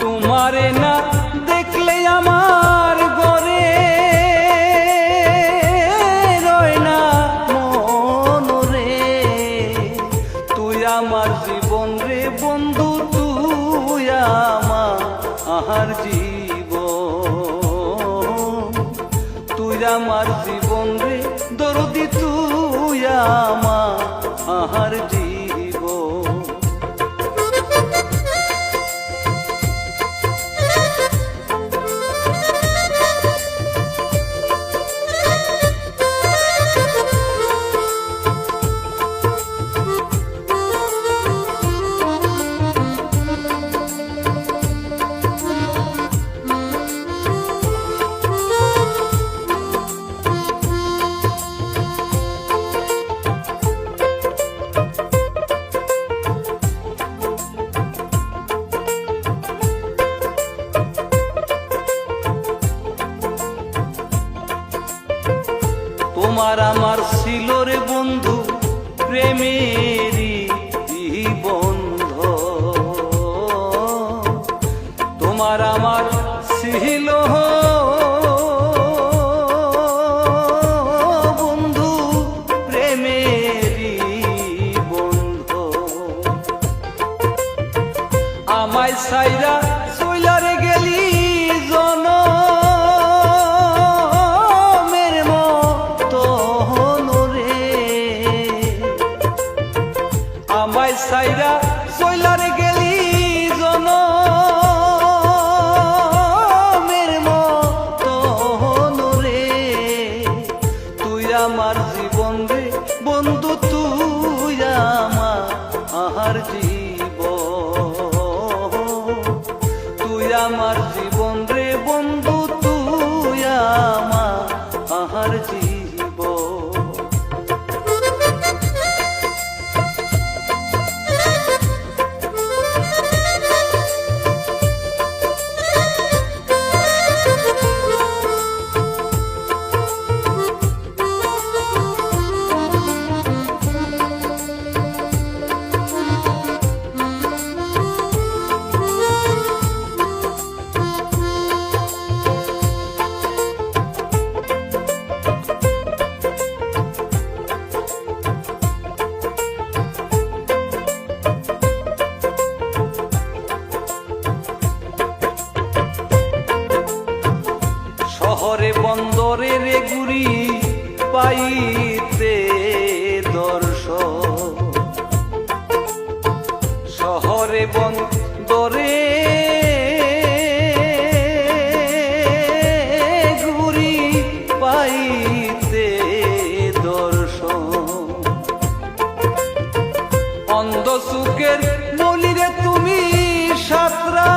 তোমারে না দেখলে আমার ঘরে রয় না মন রে। তুই আমার জীবন রে বন্ধু, তুই আমার জীবন, তুই আমার জীবন রে দরদি, তুই আমার জীবন। তোমার আমার ছিল রে বন্ধু প্রেমেরই বন্ধ, তোমার আমার ছিল বন্ধু প্রেমেরই বন্ধ। আমায় সাইরা চইলারে গেলি সাইরা চইলার গেলি জনমের মতন রে। তুই আমার জীবন রে বন্ধু, তুই আমার জীবন, তুই আমার জীবন রে বন্ধু, তুই আমার জীবন। শহরে বন্দরে রে ঘুরি পাইতে দর্শন, শহরে বন্দরে ঘুরি পাইতে দর্শন। অন্ধ সুখের মলিরে তুমি সাতরা